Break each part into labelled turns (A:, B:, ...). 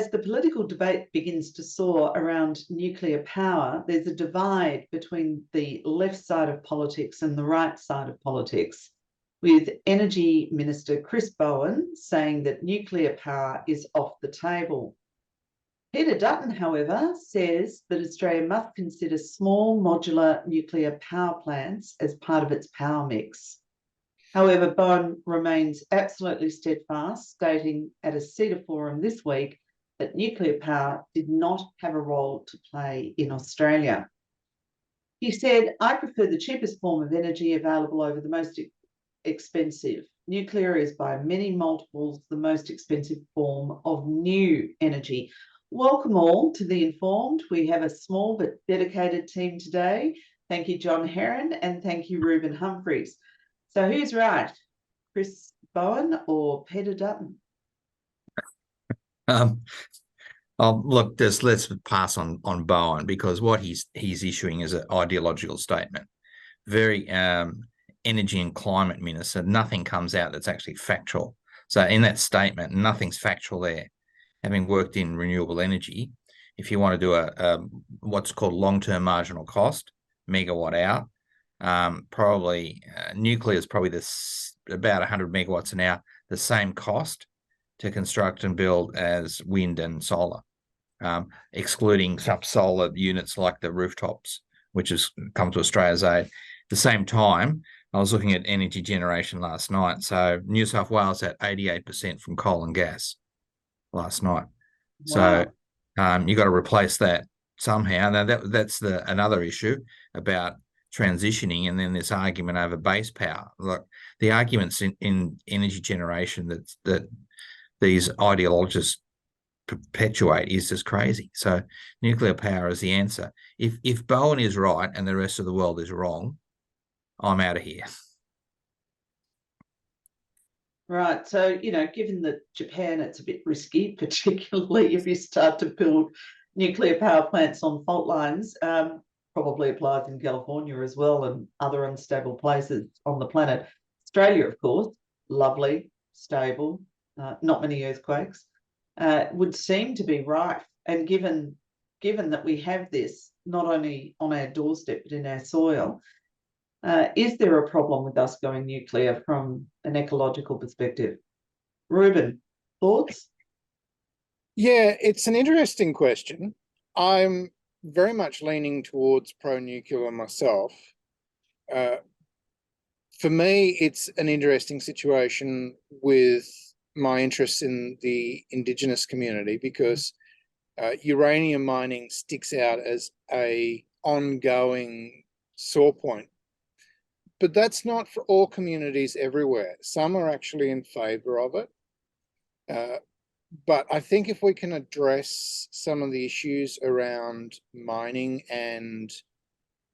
A: as the political debate begins to soar around nuclear power, there's a divide between the left side of politics and the right side of politics, with Energy Minister Chris Bowen saying that nuclear power is off the table. Peter Dutton, however, says that Australia must consider small modular nuclear power plants as part of its power mix. However, Bowen remains absolutely steadfast, stating at a CETA forum this week that nuclear power did not have a role to play in Australia. He said, "I prefer the cheapest form of energy available over the most expensive. Nuclear is by many multiples the most expensive form of new energy." Welcome all to The Informed. We have a small but dedicated team today. Thank you, John Heron, and thank you, Reuben Humphreys. So who's right, Chris Bowen or Peter Dutton?
B: Look, let's pass on Bowen, because what he's issuing is an ideological statement. Very energy and climate minister. Nothing comes out that's actually factual. So in that statement, nothing's factual there. Having worked in renewable energy, if you want to do a what's called long-term marginal cost, megawatt hour, probably nuclear is probably about 100 megawatts an hour, the same cost to construct and build as wind and solar, excluding some solar units like the rooftops, which has come to Australia's aid. At the same time, I was looking at energy generation last night. So New South Wales at 88% from coal and gas last night. Wow. So you got to replace that somehow. Now that's another issue about transitioning, and then this argument over base power. Look, the arguments in energy generation that these ideologists perpetuate is just crazy. So nuclear power is the answer. If Bowen is right and the rest of the world is wrong, I'm out of here.
A: Right. So, given that Japan, it's a bit risky, particularly if you start to build nuclear power plants on fault lines, probably applies in California as well and other unstable places on the planet. Australia, of course, lovely, stable, not many earthquakes, would seem to be right. And given that we have this not only on our doorstep but in our soil, is there a problem with us going nuclear from an ecological perspective? Reuben, thoughts?
C: Yeah, it's an interesting question. I'm very much leaning towards pro-nuclear myself. For me, it's an interesting situation with my interest in the Indigenous community, because uranium mining sticks out as an ongoing sore point. But that's not for all communities everywhere. Some are actually in favour of it. But I think if we can address some of the issues around mining and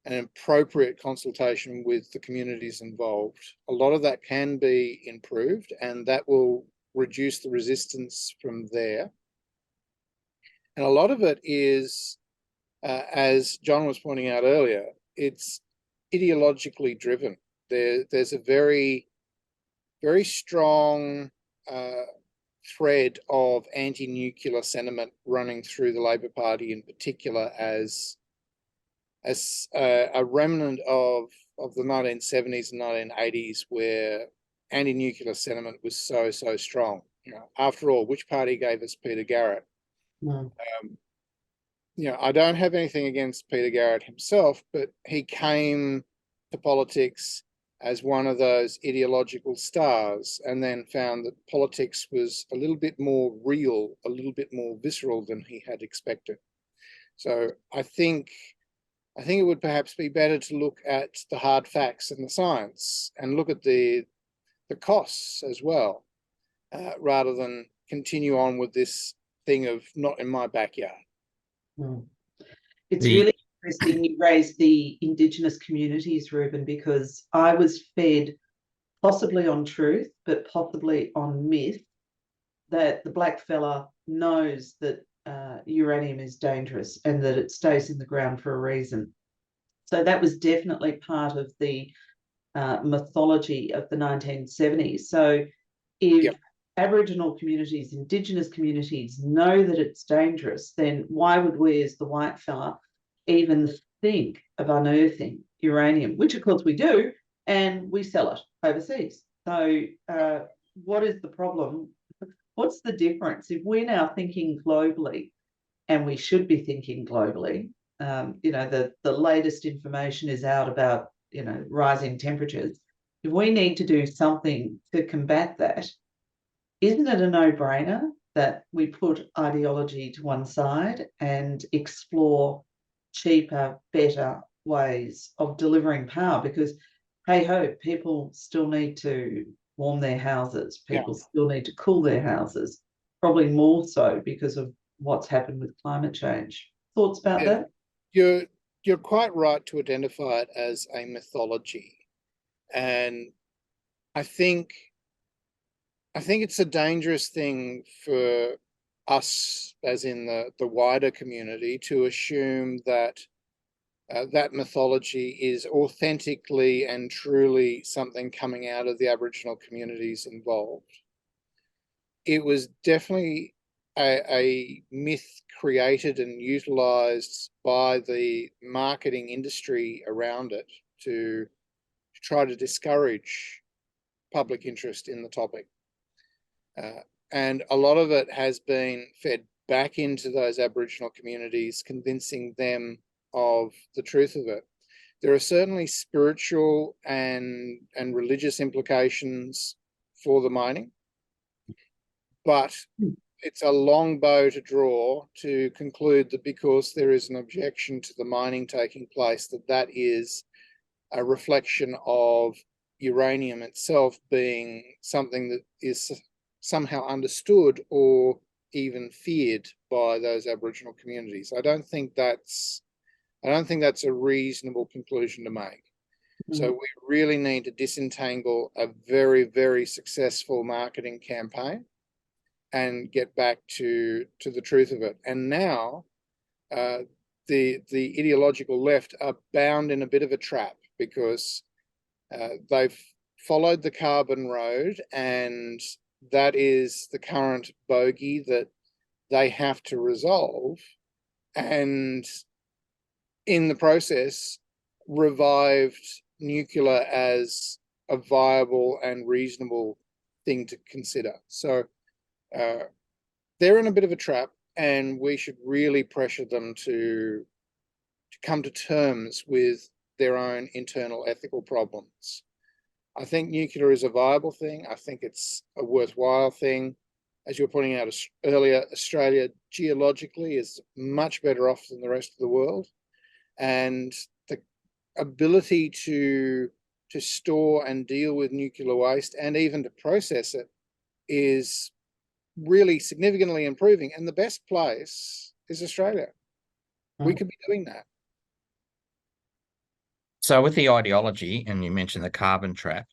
C: an appropriate consultation with the communities involved, a lot of that can be improved, and that will reduce the resistance from there. And a lot of it is, as John was pointing out earlier, it's ideologically driven. There's a very, very strong thread of anti-nuclear sentiment running through the Labor Party in particular, as a remnant of the 1970s and 1980s, where anti-nuclear sentiment was so strong. After all, which party gave us Peter Garrett? Mm. I don't have anything against Peter Garrett himself, but he came to politics as one of those ideological stars, and then found that politics was a little bit more real, a little bit more visceral than he had expected. So I think it would perhaps be better to look at the hard facts and the science, and look at the costs as well, rather than continue on with this thing of not in my backyard.
A: It's really interesting you raised the Indigenous communities, Reuben, because I was fed, possibly on truth, but possibly on myth, that the blackfella knows that uranium is dangerous and that it stays in the ground for a reason. So that was definitely part of the mythology of the 1970s. So if Aboriginal communities, Indigenous communities know that it's dangerous, then why would we as the white fella even think of unearthing uranium, which of course we do, and we sell it overseas. So what is the problem? What's the difference? If we're now thinking globally, and we should be thinking globally, you know, the latest information is out about, you know, rising temperatures. If we need to do something to combat that, isn't it a no-brainer that we put ideology to one side and explore cheaper, better ways of delivering power? Because, hey ho, people still need to warm their houses. People still need to cool their houses, probably more so because of what's happened with climate change. Thoughts about that?
C: You're quite right to identify it as a mythology. And I think it's a dangerous thing for us, as in the wider community, to assume that that mythology is authentically and truly something coming out of the Aboriginal communities involved. It was definitely a myth created and utilised by the marketing industry around it to try to discourage public interest in the topic. And a lot of it has been fed back into those Aboriginal communities, convincing them of the truth of it. There are certainly spiritual and religious implications for the mining, but it's a long bow to draw to conclude that because there is an objection to the mining taking place, that is a reflection of uranium itself being something that is somehow understood or even feared by those Aboriginal communities. I don't think that's a reasonable conclusion to make. So we really need to disentangle a very, very successful marketing campaign and get back to the truth of it. And now the ideological left are bound in a bit of a trap, because they've followed the carbon road, and that is the current bogey that they have to resolve, and in the process revived nuclear as a viable and reasonable thing to consider. So they're in a bit of a trap, and we should really pressure them to come to terms with their own internal ethical problems. I think nuclear is a viable thing. I think it's a worthwhile thing. As you were pointing out earlier, Australia geologically is much better off than the rest of the world. And the ability to store and deal with nuclear waste, and even to process it, is really significantly improving. And the best place is Australia. We could be doing that.
B: So with the ideology, and you mentioned the carbon trap,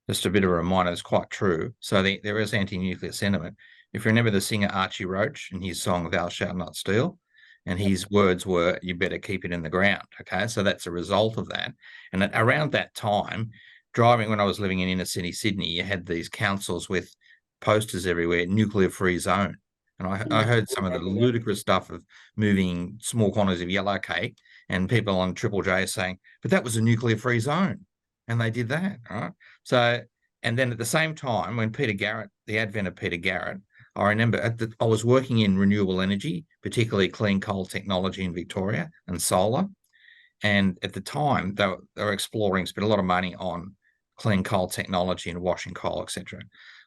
B: just a bit of a reminder, it's quite true. So there is anti-nuclear sentiment. If you remember the singer Archie Roach and his song "Thou Shalt Not Steal," and his words were, "You better keep it in the ground." Okay, so that's a result of that. And around that time, driving when I was living in inner city Sydney, you had these councils with posters everywhere, nuclear-free zone. And I heard some of the ludicrous stuff of moving small quantities of yellow cake, and people on Triple J saying, but that was a nuclear-free zone. And they did that, right? So, and then at the same time, when Peter Garrett, the advent of Peter Garrett, I remember I was working in renewable energy, particularly clean coal technology in Victoria and solar. And at the time, they were exploring, spent a lot of money on clean coal technology and washing coal, etc.,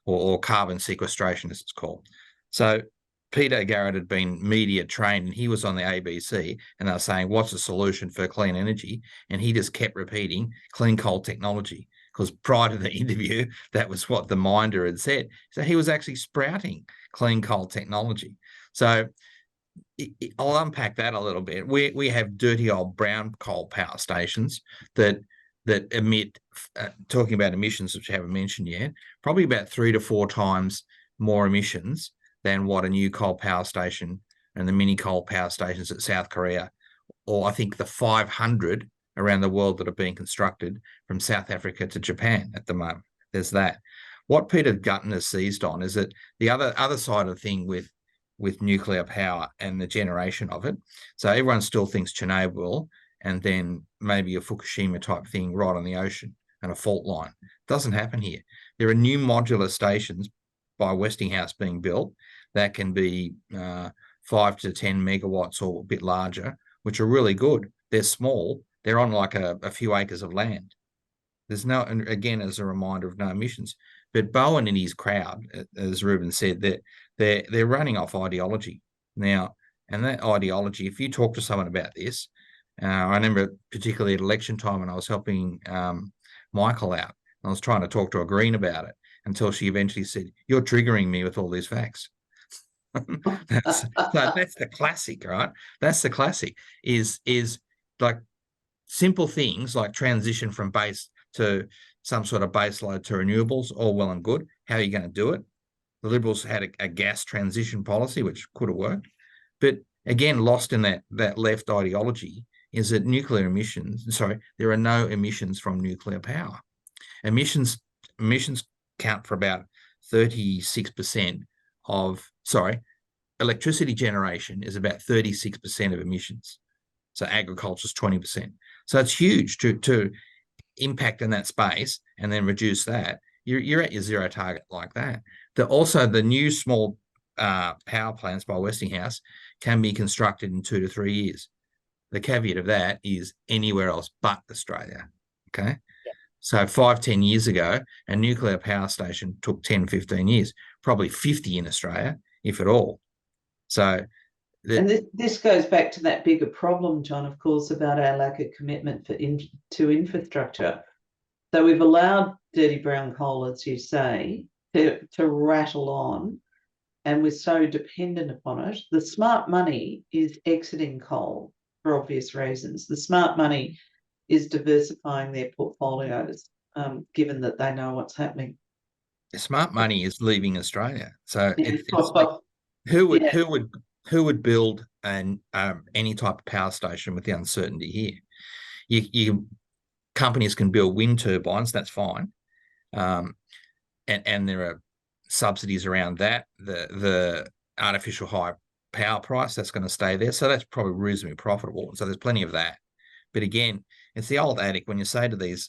B: or carbon sequestration, as it's called. So Peter Garrett had been media trained, and he was on the ABC, and they were saying, what's the solution for clean energy? And he just kept repeating clean coal technology, because prior to the interview, that was what the Minder had said. So he was actually sprouting clean coal technology. So I'll unpack that a little bit. We have dirty old brown coal power stations that emit, talking about emissions, which I haven't mentioned yet, probably about 3 to 4 times more emissions than what a new coal power station and the mini coal power stations at South Korea, or I think the 500 around the world that are being constructed from South Africa to Japan at the moment. There's that. what Peter Gutton has seized on is that the other side of the thing with nuclear power and the generation of it. So everyone still thinks Chernobyl and then maybe a Fukushima type thing right on the ocean and a fault line. Doesn't happen here. There are new modular stations by Westinghouse being built that can be 5 to 10 megawatts or a bit larger, which are really good. They're small. They're on like a few acres of land. There's no, and again, as a reminder of no emissions. But Bowen and his crowd, as Ruben said, they're running off ideology now. And that ideology, if you talk to someone about this, I remember particularly at election time when I was helping Michael out. I was trying to talk to a Green about it until she eventually said, "You're triggering me with all these facts." that's the classic, right? That's the classic. Is like simple things like transition from base to some sort of base load to renewables, all well and good. How are you going to do it? The Liberals had a gas transition policy, which could have worked. But again, lost in that left ideology is that nuclear emissions, there are no emissions from nuclear power. Emissions count for about 36% of, electricity generation is about 36% of emissions. So agriculture is 20%. So it's huge to impact in that space and then reduce that. You're at your zero target like that. Also, the new small power plants by Westinghouse can be constructed in 2 to 3 years. The caveat of that is anywhere else but Australia. Okay. Yeah. So 5-10 years ago, a nuclear power station took 10-15 years, probably 50 in Australia, if at all. So
A: and this goes back to that bigger problem, John, of course, about our lack of commitment to infrastructure. So we've allowed dirty brown coal, as you say, to rattle on, and we're so dependent upon it. The smart money is exiting coal for obvious reasons. The smart money is diversifying their portfolios, given that they know what's happening.
B: The smart money is leaving Australia. So
A: Yeah.
B: who would build any type of power station with the uncertainty here? Companies can build wind turbines, that's fine, and there are subsidies around that. The artificial high power price, that's going to stay there, so that's probably reasonably profitable. So there's plenty of that. But again, it's the old adage when you say to these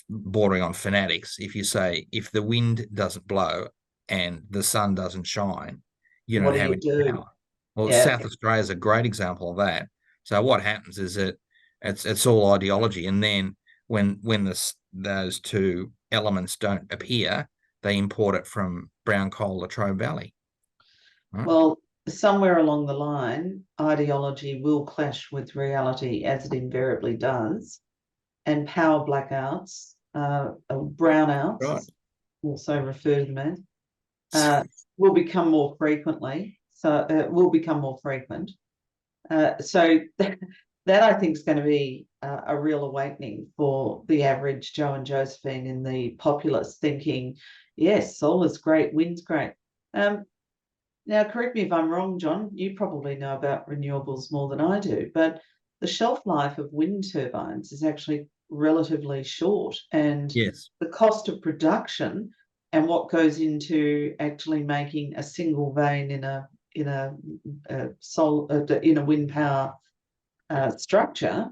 B: bordering on fanatics, if you say if the wind doesn't blow and the sun doesn't shine, you don't have any power. Well, yeah. South Australia is a great example of that. So what happens is that it's all ideology, and then when those two elements don't appear, they import it from brown coal, Latrobe Valley. Right?
A: Well, somewhere along the line, ideology will clash with reality, as it invariably does, and power blackouts, brownouts, right, also refer to them as, will become more frequently. So will become more frequent. So that I think is going to be a real awakening for the average Joe and Josephine in the populace, thinking, yes, solar's great, wind's great. Now, correct me if I'm wrong, John, you probably know about renewables more than I do, but the shelf life of wind turbines is actually relatively short, and
B: yes,
A: the cost of production and what goes into actually making a single vane in a wind power structure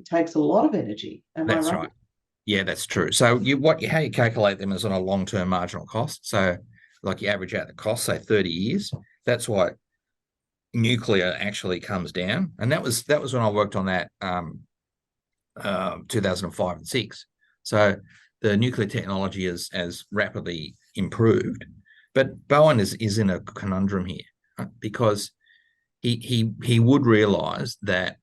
A: takes a lot of energy.
B: That's right. Yeah, that's true. So how you calculate them is on a long-term marginal cost. So like you average out the cost, say 30 years. That's why nuclear actually comes down. And that was when I worked on that 2005 and 6. So the nuclear technology has rapidly improved. But Bowen is in a conundrum here, right? Because he would realise that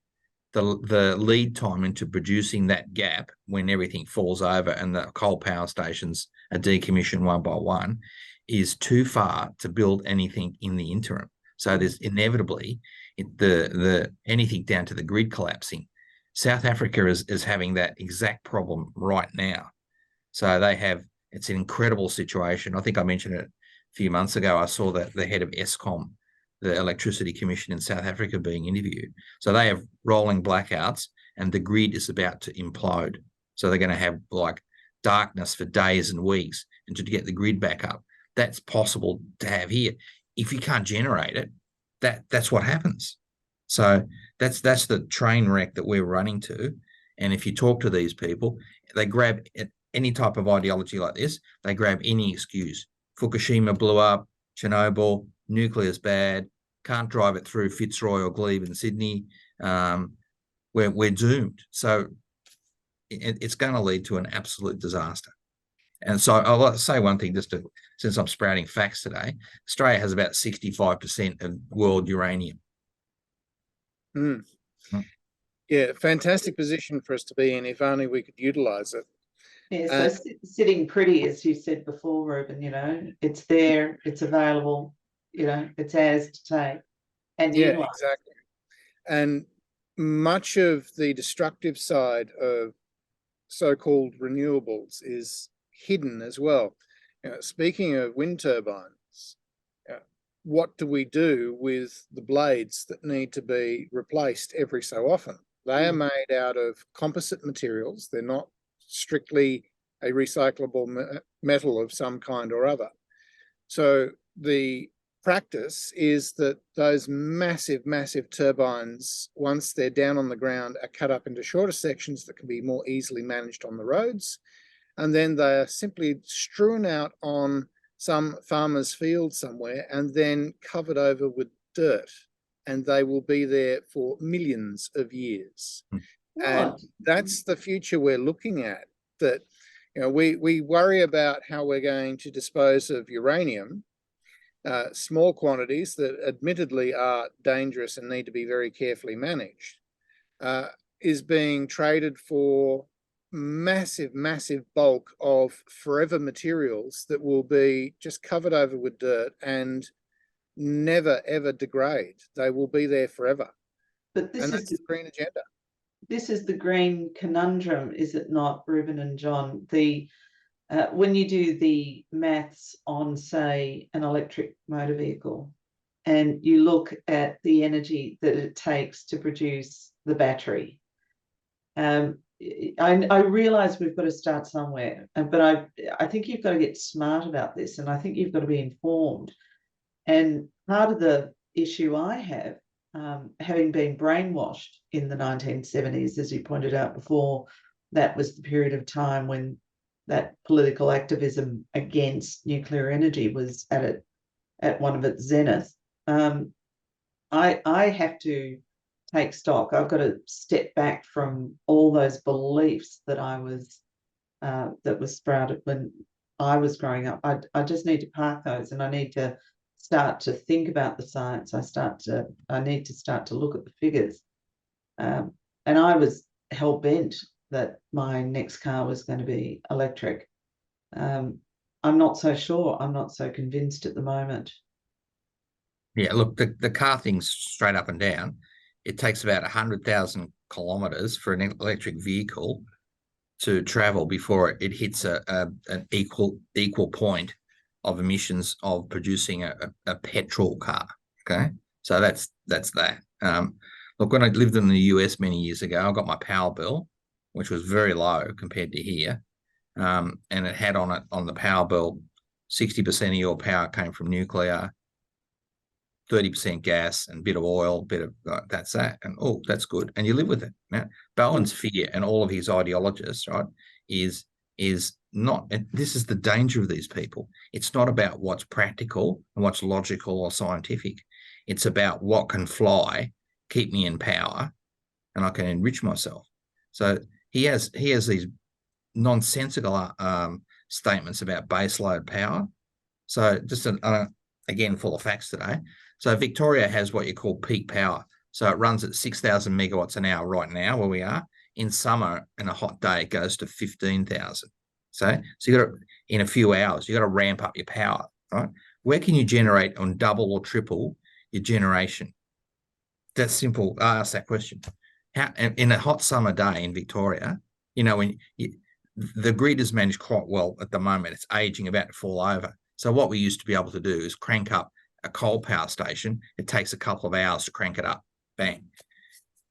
B: the lead time into producing that gap when everything falls over and the coal power stations are decommissioned one by one is too far to build anything in the interim. So there's inevitably the anything down to the grid collapsing. South Africa is having that exact problem right now. So it's an incredible situation. I think I mentioned it a few months ago. I saw that the head of Eskom, the Electricity Commission in South Africa, being interviewed. So they have rolling blackouts and the grid is about to implode. So they're going to have like darkness for days and weeks and to get the grid back up. That's possible to have here. If you can't generate it, that's what happens. So that's the train wreck that we're running to. And if you talk to these people, they grab any type of ideology like this, they grab any excuse. Fukushima blew up, Chernobyl, nuclear's bad, can't drive it through Fitzroy or Glebe in Sydney. We're doomed. So it's going to lead to an absolute disaster. And so I'll say one thing, since I'm sprouting facts today, Australia has about 65% of world uranium.
C: Yeah, fantastic position for us to be in if only we could utilise it.
A: Yeah, so sitting pretty, as you said before, Ruben, it's there, it's available, it's ours to take and utilise.
C: Exactly. And much of the destructive side of so-called renewables is hidden as well. Speaking of wind turbines, what do we do with the blades that need to be replaced every so often? They are made out of composite materials. They're not strictly a recyclable metal of some kind or other. So the practice is that those massive turbines, once they're down on the ground, are cut up into shorter sections that can be more easily managed on the roads. And then they are simply strewn out on some farmer's field somewhere and then covered over with dirt. And they will be there for millions of years. And that's the future we're looking at. That, we worry about how we're going to dispose of uranium, small quantities that admittedly are dangerous and need to be very carefully managed, is being traded for massive bulk of forever materials that will be just covered over with dirt and never ever degrade. They will be there forever.
A: But this is
C: the green agenda.
A: This is the green conundrum, is it not, Ruben and John? When you do the maths on, say, an electric motor vehicle, and you look at the energy that it takes to produce the battery, I realise we've got to start somewhere, but I think you've got to get smart about this, and I think you've got to be informed. And part of the issue I have, having been brainwashed in the 1970s, as you pointed out before, that was the period of time when that political activism against nuclear energy was at one of its zenith. I have to take stock. I've got to step back from all those beliefs that that was sprouted when I was growing up. I just need to park those, and I need to start to think about the science. I need to start to look at the figures. And I was hell-bent that my next car was going to be electric. I'm not so sure. I'm not so convinced at the moment.
B: Yeah, look, the car thing's straight up and down. It takes about 100,000 kilometres for an electric vehicle to travel before it hits an equal point of emissions of producing a petrol car. Okay, so that's that. Look, when I lived in the US many years ago, I got my power bill, which was very low compared to here, and it had on the power bill 60% of your power came from nuclear, 30% gas, and a bit of oil, that's that. And that's good. And you live with it. Now, Bowen's fear and all of his ideologists, right, is not, and this is the danger of these people. It's not about what's practical and what's logical or scientific. It's about what can fly, keep me in power, and I can enrich myself. So he has these nonsensical statements about baseload power. So just again, full of facts today. So Victoria has what you call peak power. So it runs at 6,000 megawatts an hour right now where we are. In summer and a hot day, it goes to 15,000. So you got to, in a few hours, you got to ramp up your power, right? Where can you generate on double or triple your generation? That's simple. I ask that question. How in a hot summer day in Victoria, when the grid is managed quite well at the moment, it's aging, about to fall over. So what we used to be able to do is crank up a coal power station. It takes a couple of hours to crank it up. Bang.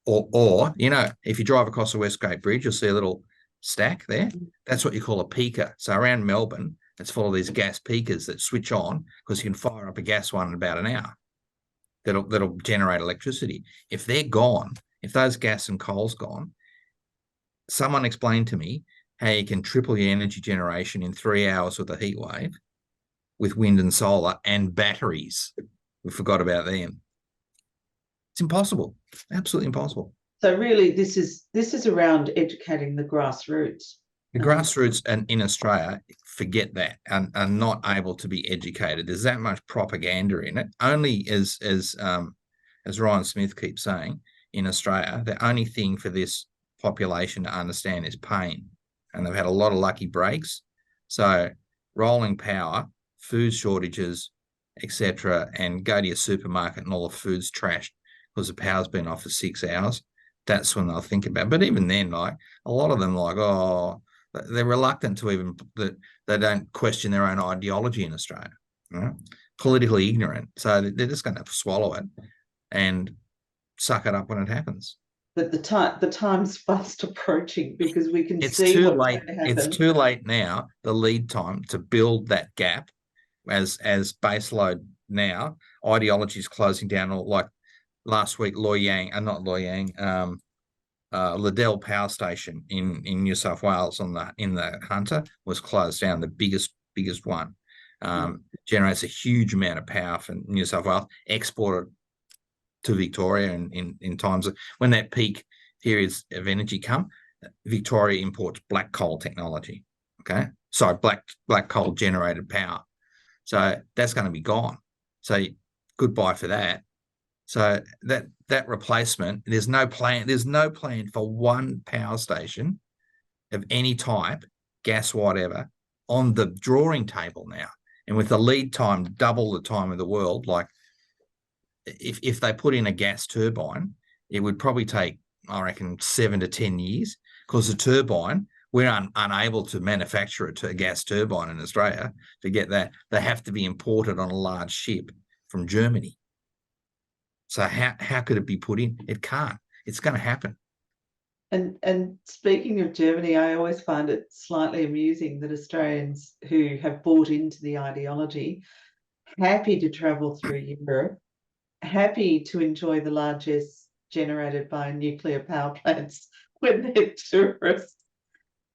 B: Or if you drive across the Westgate Bridge, you'll see a little stack there. That's what you call a peaker. So around Melbourne, it's full of these gas peakers that switch on because you can fire up a gas one in about an hour. That'll generate electricity. If they're gone, if those gas and coal's gone, someone explained to me how you can triple your energy generation in 3 hours with a heat wave with wind and solar and batteries. We forgot about them. It's impossible, absolutely impossible.
A: So really, this is around educating the grassroots.
B: The grassroots and in Australia, forget that, and are not able to be educated. There's that much propaganda in it. Only as Ryan Smith keeps saying, in Australia, the only thing for this population to understand is pain, and they've had a lot of lucky breaks. So rolling power, food shortages, etc., and go to your supermarket and all the food's trashed because the power's been off for 6 hours. That's when they'll think about it. But even then, like a lot of them, like, oh, they're reluctant to even that they don't question their own ideology in Australia. Right? Politically ignorant, so they're just going to swallow it and suck it up when it happens.
A: But the time's fast approaching because we can
B: It's
A: see
B: too
A: what's
B: late.
A: going to happen.
B: It's too late now. The lead time to build that gap, as baseload now, ideology is closing down. Or like last week, Liddell Power Station in New South Wales in the Hunter was closed down. The biggest one generates a huge amount of power for New South Wales, exported to Victoria, and in times of when that peak periods of energy come, Victoria imports black coal technology. Okay, sorry, black coal generated power. So that's going to be gone. So goodbye for that. So that replacement, there's no plan for one power station of any type, gas, whatever, on the drawing table now. And with the lead time double the time of the world, like if they put in a gas turbine, it would probably take, I reckon, 7 to 10 years, because the turbine, we're unable to manufacture a gas turbine in Australia to get that. They have to be imported on a large ship from Germany. So how could it be put in? It can't. It's going to happen.
A: And speaking of Germany, I always find it slightly amusing that Australians who have bought into the ideology, happy to travel through Europe, happy to enjoy the largesse generated by nuclear power plants when they're tourists,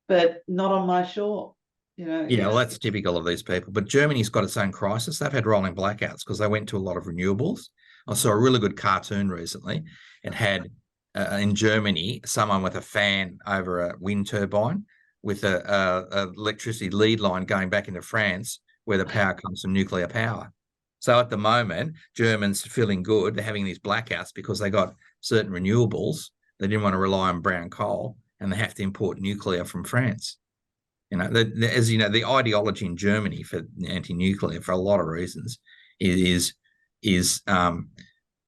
A: but not on my shore. You know.
B: Yeah, well, that's typical of these people. But Germany's got its own crisis. They've had rolling blackouts because they went to a lot of renewables. I saw a really good cartoon recently. It had in Germany someone with a fan over a wind turbine with a electricity lead line going back into France where the power comes from nuclear power. So at the moment, Germans are feeling good. They're having these blackouts because they got certain renewables. They didn't want to rely on brown coal, and they have to import nuclear from France. You know, as you know, the ideology in Germany for anti-nuclear, for a lot of reasons, is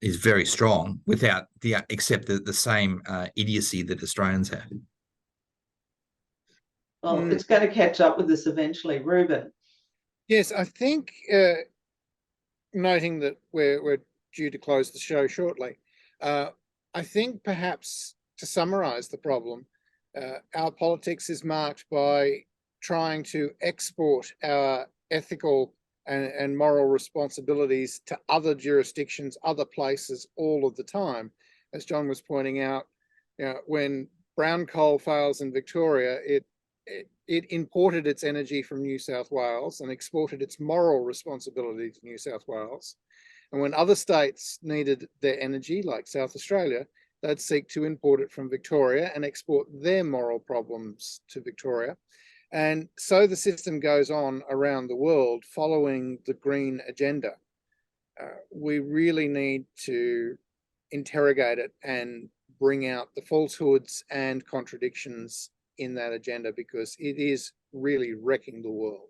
B: very strong, without except the same idiocy that Australians have.
A: Well, it's going to catch up with us eventually, Ruben.
C: Yes, I think, noting that we're due to close the show shortly, I think perhaps to summarise the problem, our politics is marked by trying to export our ethical and moral responsibilities to other jurisdictions, other places, all of the time. As John was pointing out, you know, when brown coal fails in Victoria, it imported its energy from New South Wales and exported its moral responsibility to New South Wales. And when other states needed their energy, like South Australia, they'd seek to import it from Victoria and export their moral problems to Victoria. And so the system goes on around the world following the green agenda. We really need to interrogate it and bring out the falsehoods and contradictions in that agenda, because it is really wrecking the world.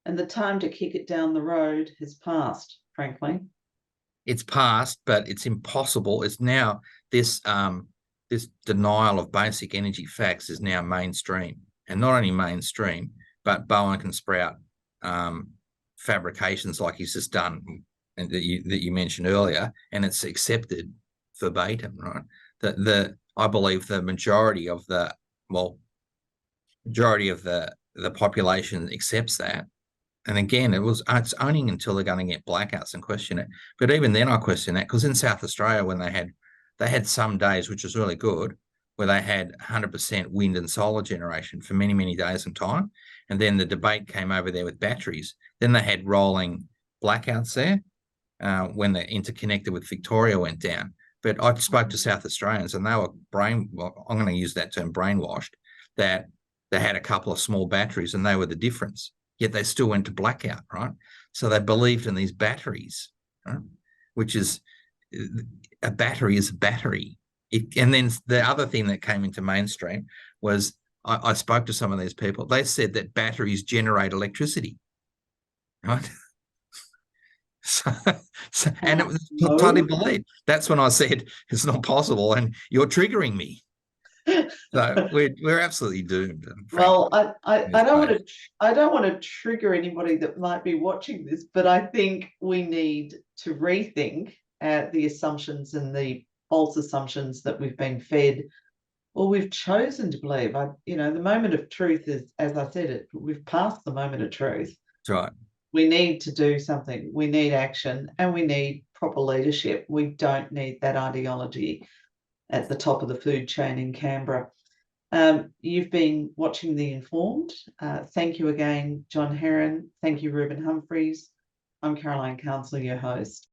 A: And the time to kick it down the road has passed, frankly.
B: It's passed, but it's impossible. It's now this denial of basic energy facts is now mainstream. And not only mainstream, but Bowen can sprout fabrications like he's just done, and that you mentioned earlier, and it's accepted verbatim, right? I believe the majority of the well, majority of the population accepts that. And again, it's only until they're going to get blackouts and question it. But even then I question that, because in South Australia, when they had some days, which was really good, where they had 100% wind and solar generation for many, many days in time. And then the debate came over there with batteries. Then they had rolling blackouts there when the interconnected with Victoria went down. But I spoke to South Australians and they were I'm going to use that term, brainwashed, that they had a couple of small batteries and they were the difference. Yet they still went to blackout, right? So they believed in these batteries, right? Which is, a battery is a battery. And then the other thing that came into mainstream was, I spoke to some of these people. They said that batteries generate electricity, right? And it was totally believed. That's when I said it's not possible, and you're triggering me. So we're absolutely doomed.
A: Well, I don't want to trigger anybody that might be watching this, but I think we need to rethink the assumptions and the false assumptions that we've been fed, or we've chosen to believe. The moment of truth is, as I said, we've passed the moment of truth.
B: That's right.
A: We need to do something. We need action, and we need proper leadership. We don't need that ideology at the top of the food chain in Canberra. You've been watching The Informed. Thank you again, John Heron. Thank you, Reuben Humphreys. I'm Caroline Counsell, your host.